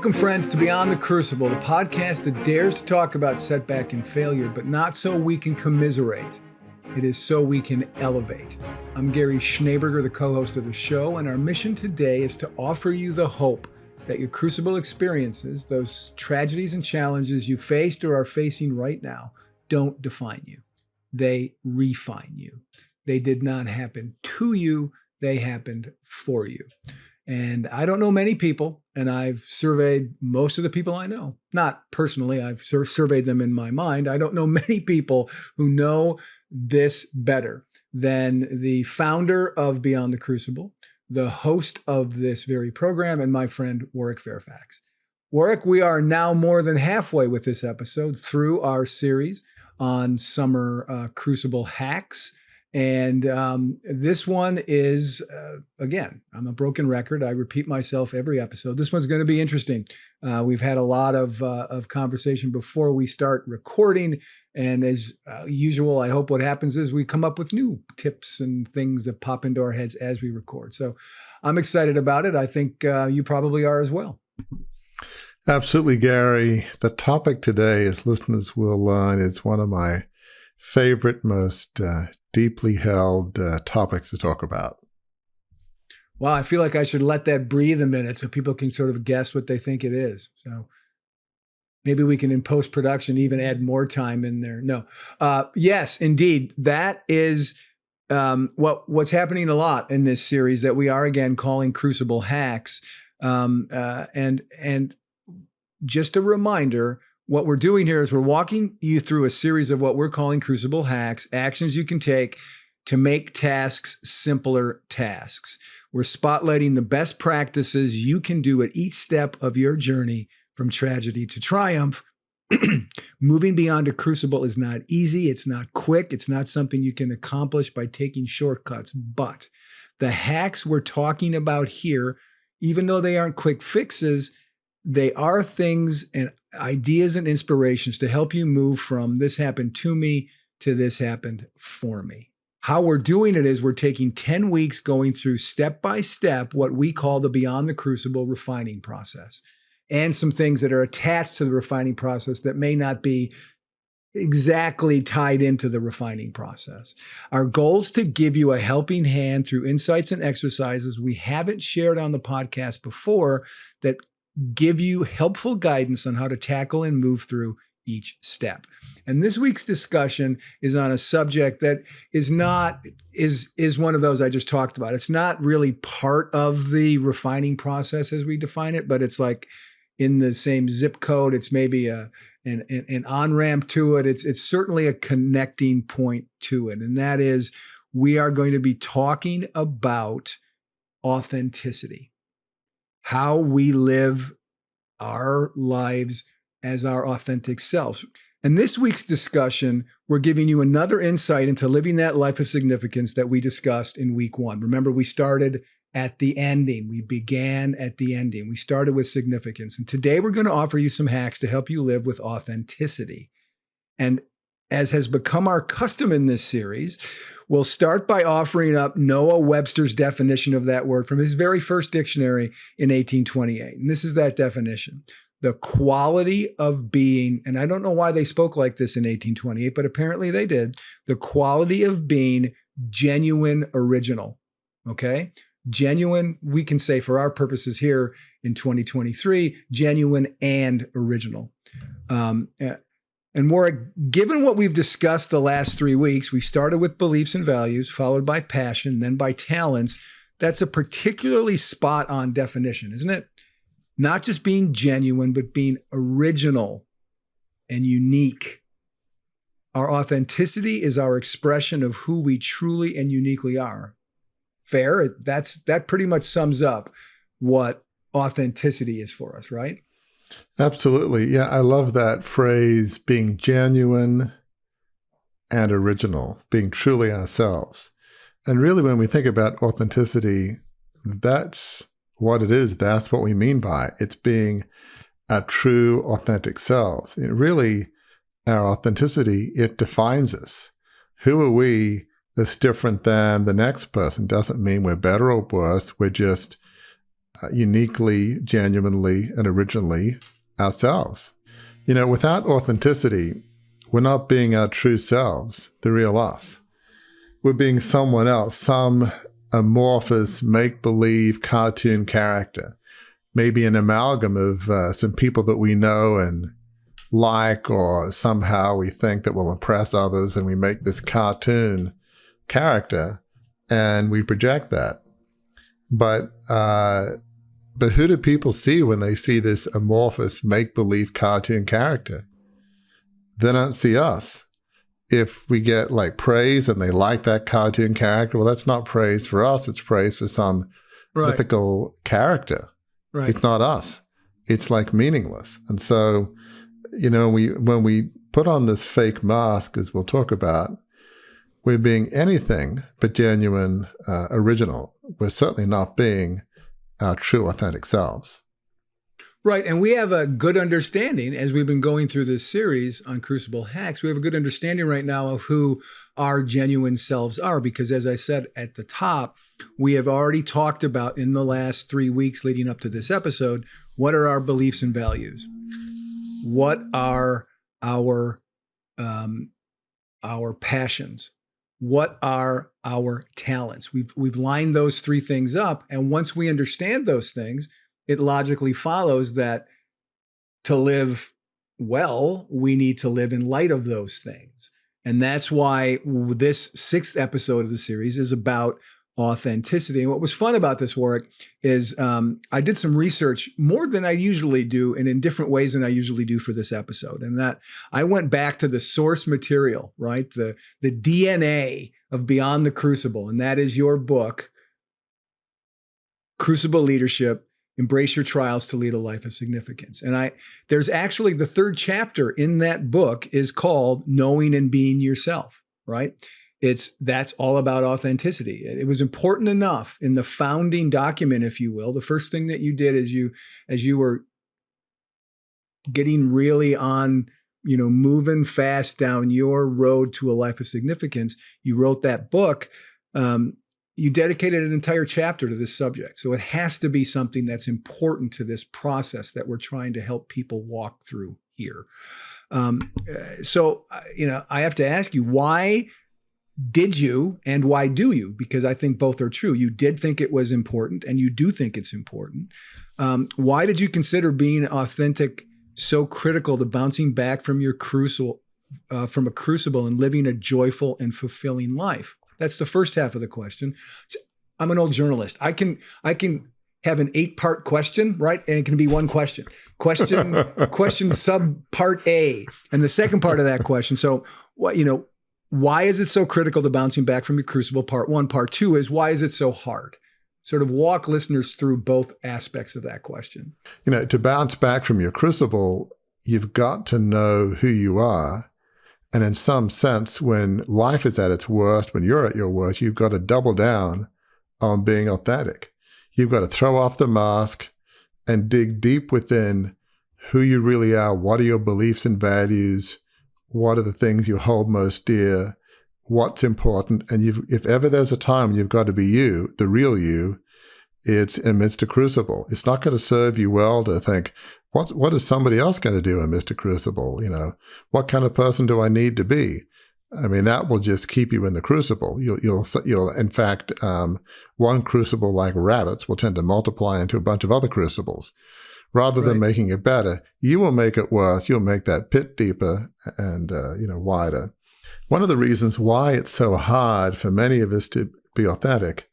Welcome, friends, to Beyond the Crucible, the podcast that dares to talk about setback and failure, but not so we can commiserate. It is so we can elevate. I'm Gary Schneeberger, the co-host of the show, and our mission today is to offer you the hope that your crucible experiences, those tragedies and challenges you faced or are facing right now, don't define you. They refine you. They did not happen to you. They happened for you. And I don't know many people, and I've surveyed most of the people I know. Not personally, I've surveyed them in my mind. I don't know many people who know this better than the founder of Beyond the Crucible, the host of this very program, and my friend Warwick Fairfax. Warwick, we are now more than halfway with this episode through our series on summer Crucible hacks. And this one is, again, I'm a broken record. I repeat myself every episode. This one's going to be interesting. We've had a lot of conversation before we start recording. And as usual, I hope what happens is we come up with new tips and things that pop into our heads as we record. So I'm excited about it. I think you probably are as well. Absolutely, Gary. The topic today, as listeners will learn, is one of my favorite, most deeply held topics to talk about. Wow, I feel like I should let that breathe a minute so people can sort of guess what they think it is. So maybe we can, in post-production, even add more time in there. No. Yes, indeed. That is what's happening a lot in this series that we are, again, calling Crucible Hacks. And just a reminder, what we're doing here is we're walking you through a series of what we're calling Crucible Hacks, actions you can take to make tasks simpler tasks. We're spotlighting the best practices you can do at each step of your journey from tragedy to triumph. Moving beyond a crucible is not easy. It's not quick. It's not something you can accomplish by taking shortcuts. But the hacks we're talking about here, even though they aren't quick fixes, they are things and ideas and inspirations to help you move from this happened to me to this happened for me. How we're doing it is we're taking 10 weeks going through step by step what we call the Beyond the Crucible refining process, and some things that are attached to the refining process that may not be exactly tied into the refining process. Our goal is to give you a helping hand through insights and exercises we haven't shared on the podcast before that give you helpful guidance on how to tackle and move through each step. And this week's discussion is on a subject that is one of those I just talked about. It's not really part of the refining process as we define it, but it's like in the same zip code. It's maybe an on-ramp to it. It's certainly a connecting point to it. And that is, we are going to be talking about authenticity. How we live our lives as our authentic selves. In this week's discussion, we're giving you another insight into living that life of significance that we discussed in week one. Remember, we started at the ending. We began at the ending. We started with significance. And today we're going to offer you some hacks to help you live with authenticity. And as has become our custom in this series, we'll start by offering up Noah Webster's definition of that word from his very first dictionary in 1828. And this is that definition: the quality of being, and I don't know why they spoke like this in 1828, but apparently they did, the quality of being genuine original. Okay? Genuine, we can say for our purposes here in 2023, genuine and original. And Warwick, given what we've discussed the last 3 weeks, we started with beliefs and values, followed by passion, then by talents. That's a particularly spot-on definition, isn't it? Not just being genuine, but being original and unique. Our authenticity is our expression of who we truly and uniquely are. Fair? That pretty much sums up what authenticity is for us, right? Absolutely. Yeah, I love that phrase, being genuine and original, being truly ourselves. And really, when we think about authenticity, that's what it is. That's what we mean by it. It's being our true, authentic selves. It really, our authenticity, it defines us. Who are we that's different than the next person? Doesn't mean we're better or worse. We're just uniquely, genuinely, and originally ourselves. Without authenticity, we're not being our true selves, the real us. We're being someone else, some amorphous, make-believe cartoon character, maybe an amalgam of some people that we know and like, or somehow we think that will impress others, and we make this cartoon character and we project that. But who do people see when they see this amorphous make-believe cartoon character? They don't see us. If we get like praise and they like that cartoon character, well, that's not praise for us. It's praise for some mythical character. Right. It's not us. It's like meaningless. And so, when we put on this fake mask, as we'll talk about, we're being anything but genuine, original. We're certainly not being our true, authentic selves. Right. And we have a good understanding, as we've been going through this series on Crucible Hacks, we have a good understanding right now of who our genuine selves are. Because as I said at the top, we have already talked about in the last 3 weeks leading up to this episode, what are our beliefs and values? What are our passions? What are our talents? We've lined those 3 things up. And once we understand those things, it logically follows that to live well, we need to live in light of those things. And that's why this 6th episode of the series is about authenticity. And what was fun about this, Warwick, is I did some research more than I usually do and in different ways than I usually do for this episode. And that I went back to the source material, right? The DNA of Beyond the Crucible. And that is your book, Crucible Leadership, Embrace Your Trials to Lead a Life of Significance. And there's actually the 3rd chapter in that book is called Knowing and Being Yourself, right? That's all about authenticity. It was important enough in the founding document, if you will. The first thing that you did as you were getting really on, moving fast down your road to a life of significance, you wrote that book. You dedicated an entire chapter to this subject. So it has to be something that's important to this process that we're trying to help people walk through here. So I have to ask you, why did you and why do you? Because I think both are true. You did think it was important and you do think it's important. Why did you consider being authentic so critical to bouncing back from your crucible, from a crucible and living a joyful and fulfilling life? That's the first half of the question. I'm an old journalist. I can have an 8-part question, right? And it can be one question. Question sub part A, and the second part of that question. So, why is it so critical to bouncing back from your crucible? Part 1. Part 2 is, why is it so hard? Sort of walk listeners through both aspects of that question. To bounce back from your crucible, you've got to know who you are. And in some sense, when life is at its worst, when you're at your worst, you've got to double down on being authentic. You've got to throw off the mask and dig deep within who you really are. What are your beliefs and values? What are the things you hold most dear? What's important? And if ever there's a time when you've got to be you, the real you, it's amidst a crucible. It's not going to serve you well to think, what is somebody else going to do amidst a crucible? What kind of person do I need to be? I mean, that will just keep you in the crucible. You'll in fact, one crucible, like rabbits, will tend to multiply into a bunch of other crucibles. Rather than making it better, you will make it worse. You'll make that pit deeper and wider. One of the reasons why it's so hard for many of us to be authentic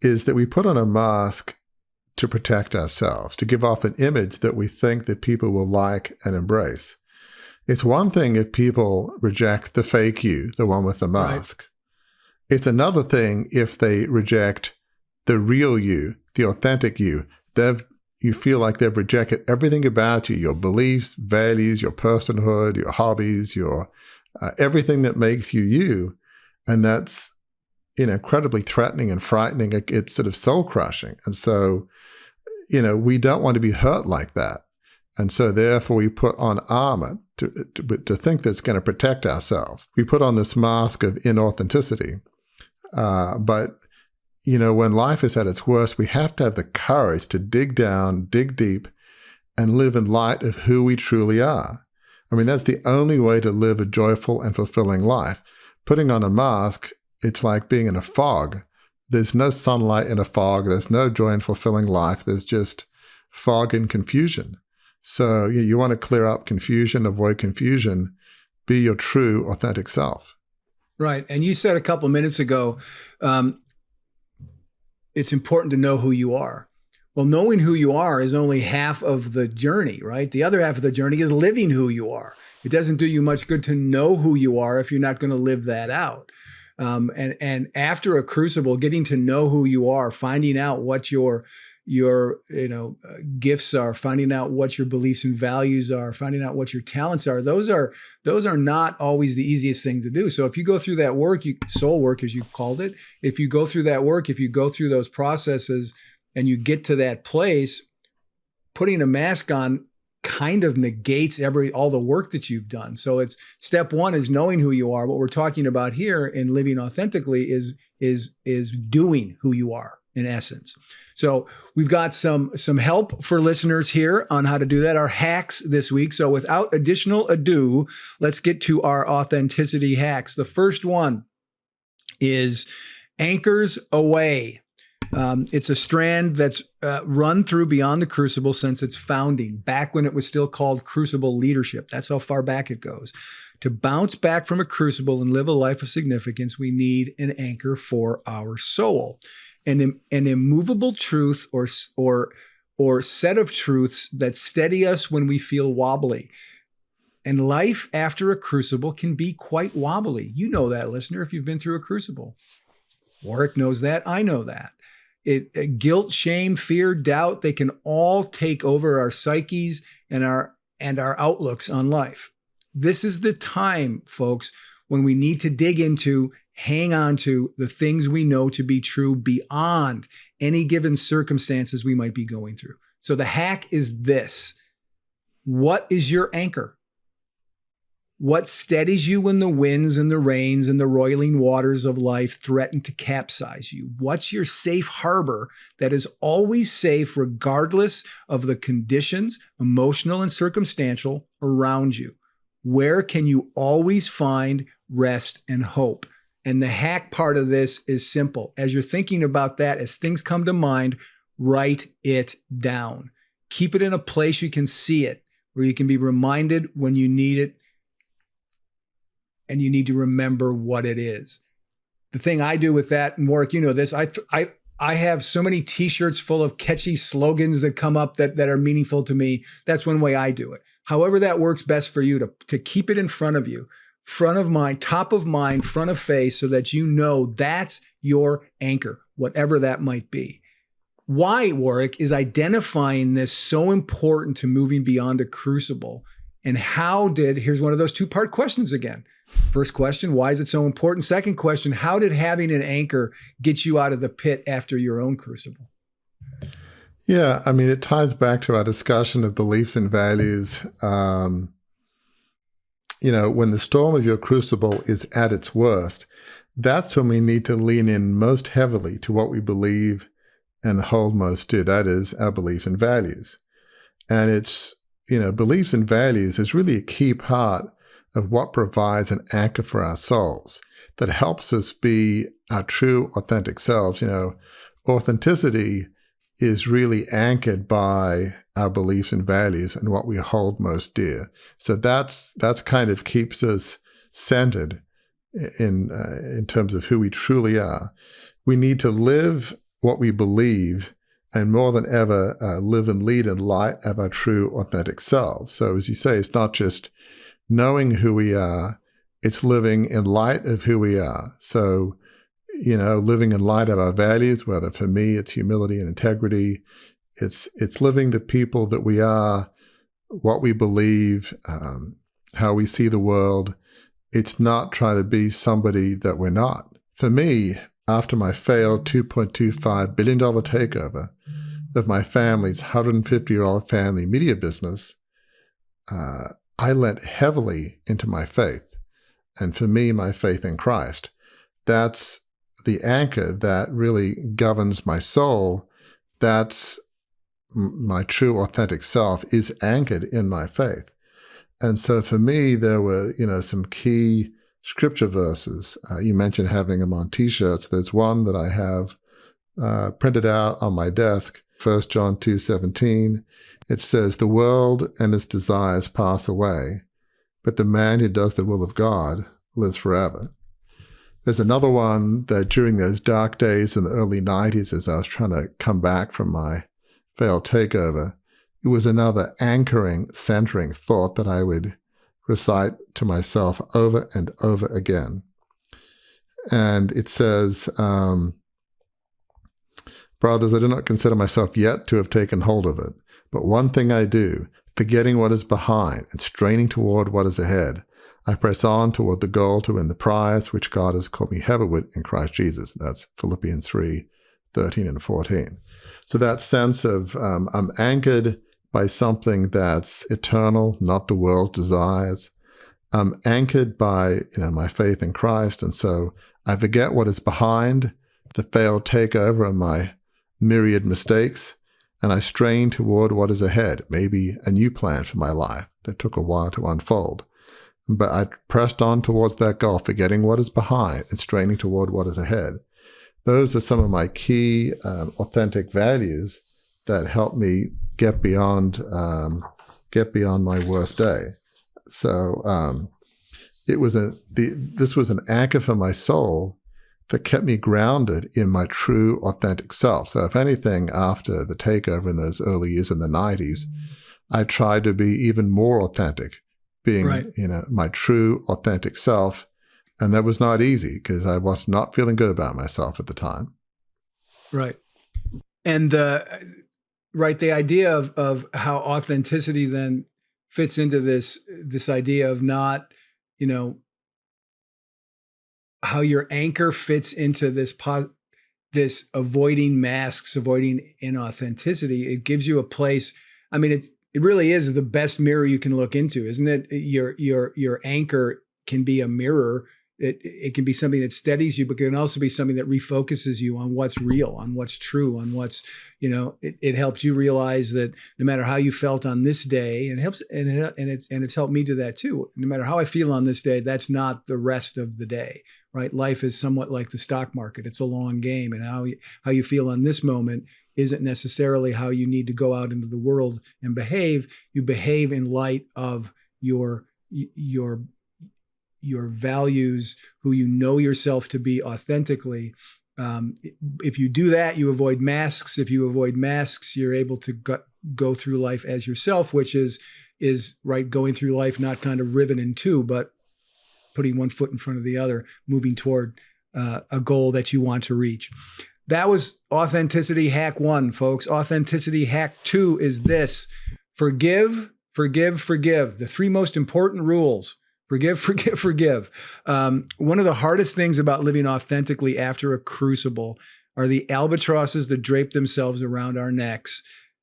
is that we put on a mask to protect ourselves, to give off an image that we think that people will like and embrace. It's one thing if people reject the fake you, the one with the mask. Right. It's another thing if they reject the real you, the authentic you. You feel like they've rejected everything about you, your beliefs, values, your personhood, your hobbies, your everything that makes you you. And that's incredibly threatening and frightening. It's sort of soul-crushing. And so, we don't want to be hurt like that. And so therefore we put on armor to think that's going to protect ourselves. We put on this mask of inauthenticity. But when life is at its worst, we have to have the courage to dig down, dig deep, and live in light of who we truly are. I mean, that's the only way to live a joyful and fulfilling life. Putting on a mask, it's like being in a fog. There's no sunlight in a fog. There's no joy in fulfilling life. There's just fog and confusion. So you want to clear up confusion, avoid confusion, be your true, authentic self. Right. And you said a couple of minutes ago, it's important to know who you are. Well, knowing who you are is only half of the journey, right? The other half of the journey is living who you are. It doesn't do you much good to know who you are if you're not going to live that out. And after a crucible, getting to know who you are, finding out what your gifts are, finding out what your beliefs and values are, finding out what your talents are. Those are not always the easiest thing to do. So if you go through that work, soul work, as you've called it, if you go through that work, if you go through those processes and you get to that place, putting a mask on kind of negates all the work that you've done. So it's step one is knowing who you are. What we're talking about here in living authentically is doing who you are in essence. So we've got some help for listeners here on how to do that, our hacks this week. So without additional ado, let's get to our authenticity hacks. The first one is anchors Aweigh. It's a strand that's run through Beyond the Crucible since its founding, back when it was still called Crucible Leadership. That's how far back it goes. To bounce back from a crucible and live a life of significance, we need an anchor for our soul. An immovable truth or set of truths that steady us when we feel wobbly. And life after a crucible can be quite wobbly. You know that, listener, if you've been through a crucible. Warwick knows that. I know that. Guilt, shame, fear, doubt, they can all take over our psyches and our outlooks on life. This is the time, folks, when we need to dig into, hang on to the things we know to be true beyond any given circumstances we might be going through. So the hack is this. What is your anchor? What steadies you when the winds and the rains and the roiling waters of life threaten to capsize you? What's your safe harbor that is always safe regardless of the conditions, emotional and circumstantial, around you? Where can you always find rest and hope? And the hack part of this is simple. As you're thinking about that, as things come to mind, write it down. Keep it in a place you can see it, where you can be reminded when you need it, and you need to remember what it is. The thing I do with that, and Warwick, you know this, I have so many t-shirts full of catchy slogans that come up that are meaningful to me. That's one way I do it. However that works best for you, to keep it in front of you, front of mind, top of mind, front of face, so that you know that's your anchor, whatever that might be. Why, Warwick, is identifying this so important to moving beyond a crucible? And here's one of those two-part questions again. First question, why is it so important? Second question, how did having an anchor get you out of the pit after your own crucible? Yeah, I mean, it ties back to our discussion of beliefs and values. When the storm of your crucible is at its worst, that's when we need to lean in most heavily to what we believe and hold most dear. That is our beliefs and values. And it's, beliefs and values is really a key part of what provides an anchor for our souls that helps us be our true, authentic selves. Authenticity is really anchored by our beliefs and values and what we hold most dear. So that's kind of keeps us centered in terms of who we truly are. We need to live what we believe, and more than ever, live and lead in light of our true, authentic selves. So as you say, it's not just knowing who we are, it's living in light of who we are. So, living in light of our values, whether for me it's humility and integrity, it's living the people that we are, what we believe, how we see the world. It's not trying to be somebody that we're not. For me, after my failed $2.25 billion takeover of my family's 150-year-old family media business, I lent heavily into my faith. And for me, my faith in Christ. That's the anchor that really governs my soul, that's my true authentic self is anchored in my faith. And so for me, there were, some key scripture verses. You mentioned having them on T-shirts. There's one that I have printed out on my desk, 1 John 2:17. It says, "The world and its desires pass away, but the man who does the will of God lives forever." There's another one that during those dark days in the early 90s, as I was trying to come back from my failed takeover, it was another anchoring, centering thought that I would recite to myself over and over again. And it says, "Brothers, I do not consider myself yet to have taken hold of it. But one thing I do, forgetting what is behind and straining toward what is ahead, I press on toward the goal to win the prize which God has called me heavenward in Christ Jesus." That's Philippians 3:13 and 14. So that sense of I'm anchored by something that's eternal, not the world's desires. I'm anchored by my faith in Christ, and so I forget what is behind, the failed takeover and my myriad mistakes, and I strain toward what is ahead, maybe a new plan for my life that took a while to unfold. But I pressed on towards that goal, forgetting what is behind and straining toward what is ahead. Those are some of my key authentic values that help me get beyond my worst day. So this was an anchor for my soul that kept me grounded in my true authentic self. So if anything, after the takeover in those early years in the 90s, I tried to be even more authentic, being, my true authentic self. And that was not easy because I was not feeling good about myself at the time. Right. And the idea of how authenticity then fits into this idea of not, how your anchor fits into this avoiding masks, avoiding inauthenticity. It gives you a place. I mean, it really is the best mirror you can look into, isn't it? Your anchor can be a mirror. It can be something that steadies you, but it can also be something that refocuses you on what's real, on what's true, on what's, it helps you realize that no matter how you felt on this day, and it helps, and it's helped me do that too. No matter how I feel on this day, that's not the rest of the day, right? Life is somewhat like the stock market. It's a long game, and how you feel on this moment isn't necessarily how you need to go out into the world and behave. You behave in light of your values, who you know yourself to be authentically. If you do that, you avoid masks. If you avoid masks, you're able to go through life as yourself, which is right, going through life not kind of riven in two, but putting one foot in front of the other, moving toward a goal that you want to reach. That was authenticity hack 1, folks. Authenticity hack 2 is this: forgive, forgive, forgive. The 3 most important rules. Forgive, forgive, forgive. One of the hardest things about living authentically after a crucible are the albatrosses that drape themselves around our necks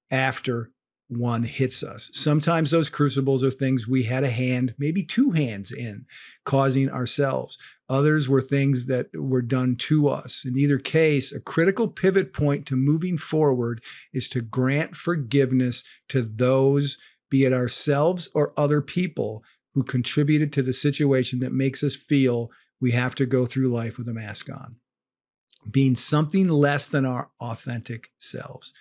after one hits us. Sometimes those crucibles are things we had a hand, maybe 2 hands in, causing ourselves. Others were things that were done to us. In either case, a critical pivot point to moving forward is to grant forgiveness to those, be it ourselves or other people, who contributed to the situation that makes us feel we have to go through life with a mask on. Being something less than our authentic selves.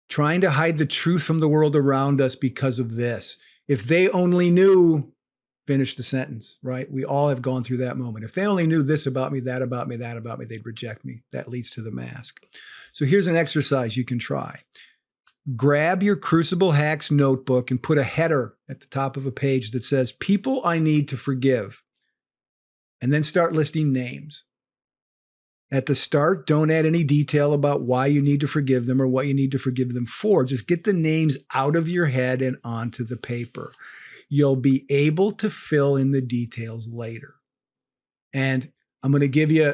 Trying to hide the truth from the world around us because of this. If they only knew, finish the sentence, right? We all have gone through that moment. If they only knew this about me, that about me, that about me, they'd reject me. That leads to the mask. So here's an exercise you can try. Grab your Crucible Hacks notebook and put a header at the top of a page that says, "People I need to forgive." And then start listing names. At the start, don't add any detail about why you need to forgive them or what you need to forgive them for. Just get the names out of your head and onto the paper. You'll be able to fill in the details later. And I'm going to give you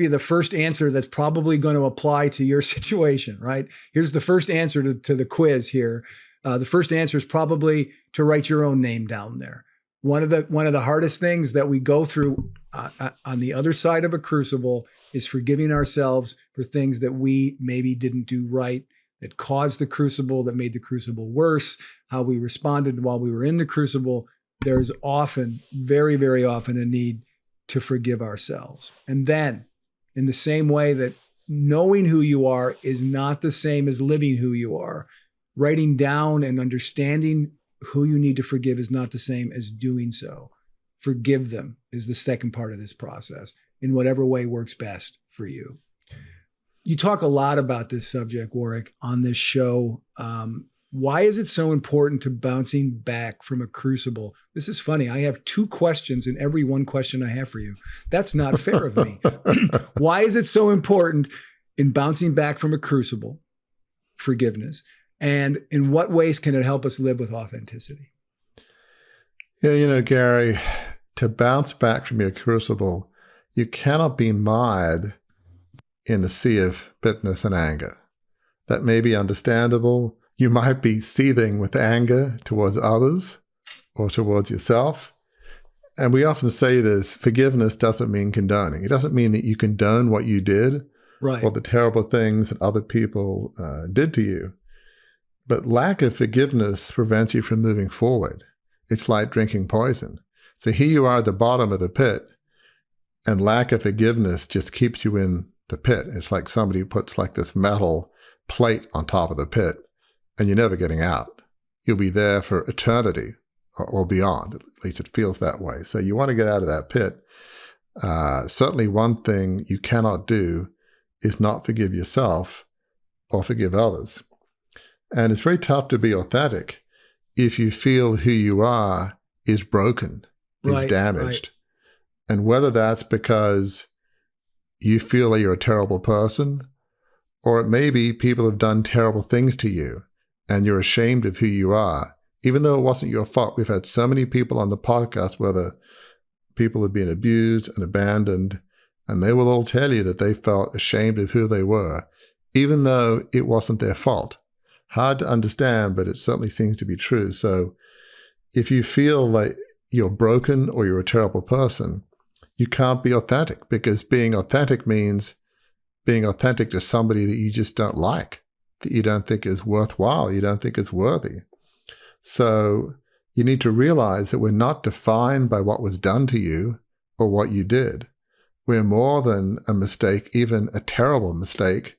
the first answer that's probably going to apply to your situation, right? Here's the first answer to the quiz here. The first answer is probably to write your own name down there. one of the hardest things that we go through on the other side of a crucible is forgiving ourselves for things that we maybe didn't do right, that caused the crucible, that made the crucible worse, how we responded while we were in the crucible. There's often, very, very often, a need to forgive ourselves. And then, in the same way that knowing who you are is not the same as living who you are, writing down and understanding who you need to forgive is not the same as doing so. Forgive them is the second part of this process in whatever way works best for you. You talk a lot about this subject, Warwick, on this show. Why is it so important to bouncing back from a crucible? This is funny. I have 2 questions in every one question I have for you. That's not fair of me. Why is it so important in bouncing back from a crucible, forgiveness, and in what ways can it help us live with authenticity? Yeah, Gary, to bounce back from your crucible, you cannot be mired in a sea of bitterness and anger. That may be understandable. You might be seething with anger towards others or towards yourself. And we often say this, forgiveness doesn't mean condoning. It doesn't mean that you condone what you did, right, or the terrible things that other people did to you. But lack of forgiveness prevents you from moving forward. It's like drinking poison. So here you are at the bottom of the pit, and lack of forgiveness just keeps you in the pit. It's like somebody puts like this metal plate on top of the pit, and you're never getting out. You'll be there for eternity or beyond. At least it feels that way. So you want to get out of that pit. Certainly one thing you cannot do is not forgive yourself or forgive others. And it's very tough to be authentic if you feel who you are is broken, is damaged. Right. And whether that's because you feel that you're a terrible person, or it may be people have done terrible things to you and you're ashamed of who you are, even though it wasn't your fault. We've had so many people on the podcast where the people have been abused and abandoned, and they will all tell you that they felt ashamed of who they were, even though it wasn't their fault. Hard to understand, but it certainly seems to be true. So if you feel like you're broken or you're a terrible person, you can't be authentic, because being authentic means being authentic to somebody that you just don't like, that you don't think is worthwhile, you don't think is worthy. So you need to realize that we're not defined by what was done to you or what you did. We're more than a mistake, even a terrible mistake.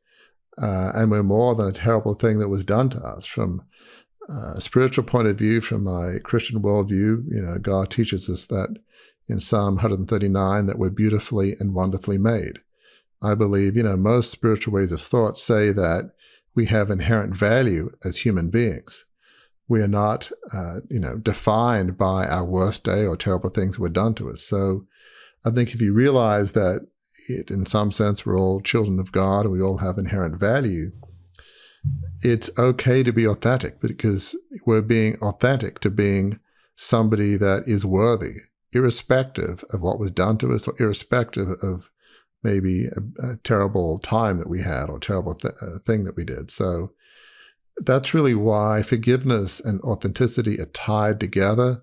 And we're more than a terrible thing that was done to us. From a spiritual point of view, from my Christian worldview, God teaches us that in Psalm 139 that we're beautifully and wonderfully made. I believe, most spiritual ways of thought say that we have inherent value as human beings. We are not, defined by our worst day or terrible things that were done to us. So I think if you realize that in some sense, we're all children of God and we all have inherent value, it's okay to be authentic, because we're being authentic to being somebody that is worthy, irrespective of what was done to us or irrespective of maybe a terrible time that we had or terrible thing that we did. So that's really why forgiveness and authenticity are tied together.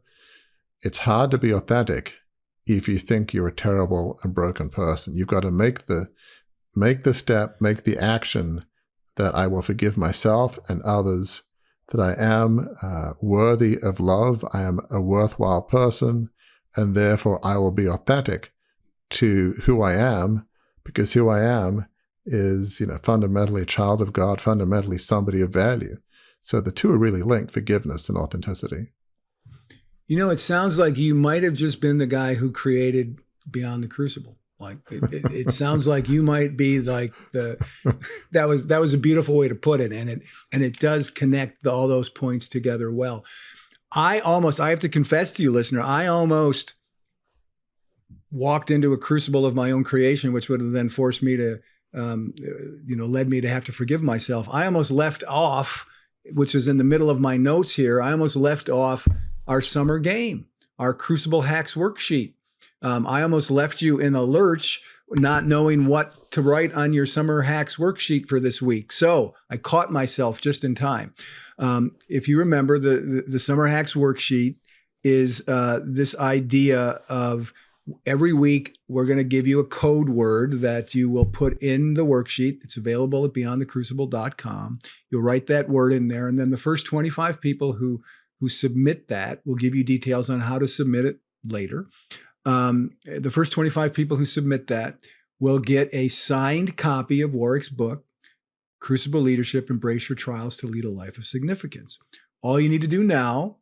It's hard to be authentic if you think you're a terrible and broken person. You've got to make the step, make the action that I will forgive myself and others, that I am worthy of love, I am a worthwhile person, and therefore I will be authentic to who I am, because who I am is, fundamentally a child of God, fundamentally somebody of value. So the two are really linked, forgiveness and authenticity. It sounds like you might have just been the guy who created Beyond the Crucible. Like it sounds like you might be like that was a beautiful way to put it, and it does connect all those points together well. I have to confess to you, listener, I almost walked into a crucible of my own creation, which would have then forced me to, led me to have to forgive myself. I almost left off, which is in the middle of my notes here, I almost left off our summer game, our Crucible Hacks worksheet. I almost left you in a lurch, not knowing what to write on your Summer Hacks worksheet for this week. So I caught myself just in time. If you remember, the Summer Hacks worksheet is this idea of every week we're going to give you a code word that you will put in the worksheet. It's available at beyondthecrucible.com. You'll write that word in there, and then the first 25 people who submit that, will give you details on how to submit it later. The first 25 people who submit that will get a signed copy of Warwick's book, Crucible Leadership, Embrace Your Trials to Lead a Life of Significance. All you need to do now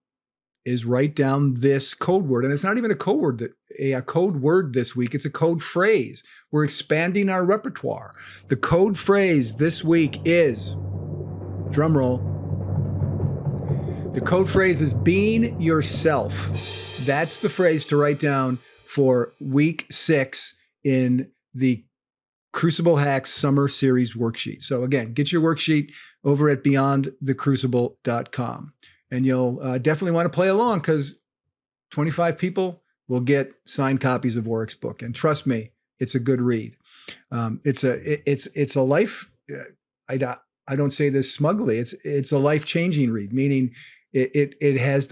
is write down this code word. And it's not even a code word this week. It's a code phrase. We're expanding our repertoire. The code phrase this week is, drum roll, the code phrase is being yourself. That's the phrase to write down for week 6 in the Crucible Hacks Summer Series worksheet. So again, get your worksheet over at beyondthecrucible.com. And you'll definitely want to play along, because 25 people will get signed copies of Warwick's book. And trust me, it's a good read. It's a life. I don't say this smugly. It's a life-changing read, meaning it has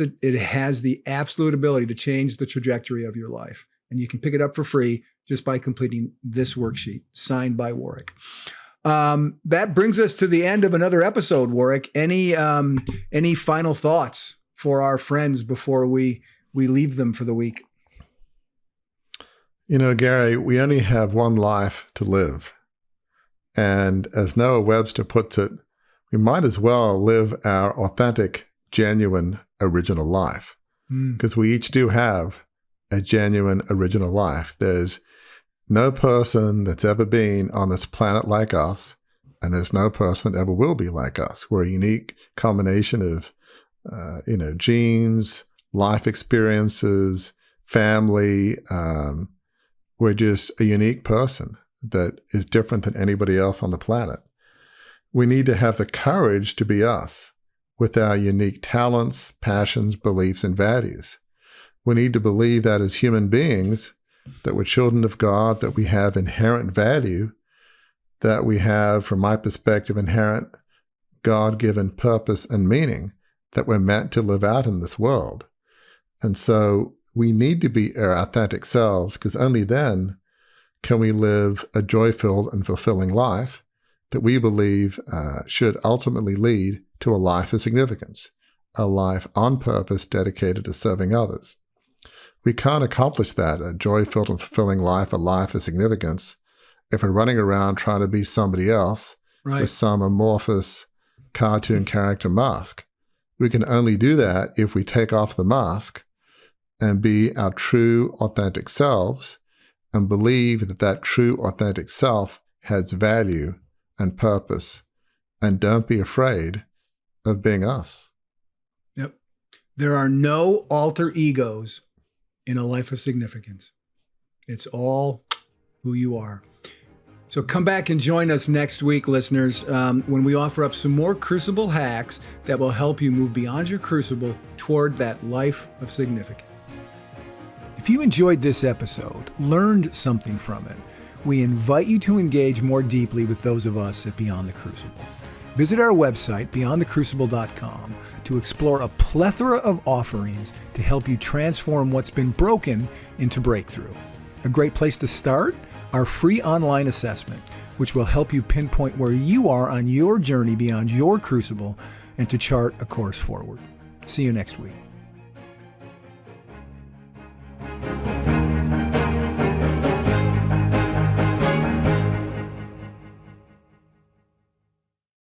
the absolute ability to change the trajectory of your life. And you can pick it up for free just by completing this worksheet, signed by Warwick. That brings us to the end of another episode, Warwick. Any final thoughts for our friends before we leave them for the week? You know, Gary, we only have one life to live. And as Noah Webster puts it, we might as well live our authentic, genuine, original life. Because we each do have a genuine, original life. There's no person that's ever been on this planet like us, and there's no person that ever will be like us. We're a unique combination of, genes, life experiences, family. We're just a unique person that is different than anybody else on the planet. We need to have the courage to be us with our unique talents, passions, beliefs, and values. We need to believe that as human beings, that we're children of God, that we have inherent value, that we have, from my perspective, inherent God-given purpose and meaning that we're meant to live out in this world. And so we need to be our authentic selves, because only then can we live a joy-filled and fulfilling life that we believe should ultimately lead to a life of significance, a life on purpose dedicated to serving others. We can't accomplish that, a joy-filled and fulfilling life, a life of significance, if we're running around trying to be somebody else with some amorphous cartoon character mask. We can only do that if we take off the mask and be our true, authentic selves, and believe that that true, authentic self has value and purpose, and don't be afraid of being us. Yep. There are no alter egos in a life of significance. It's all who you are. So come back and join us next week, listeners, when we offer up some more Crucible hacks that will help you move beyond your crucible toward that life of significance. If you enjoyed this episode, learned something from it, we invite you to engage more deeply with those of us at Beyond the Crucible. Visit our website, beyondthecrucible.com, to explore a plethora of offerings to help you transform what's been broken into breakthrough. A great place to start? Our free online assessment, which will help you pinpoint where you are on your journey beyond your crucible and to chart a course forward. See you next week.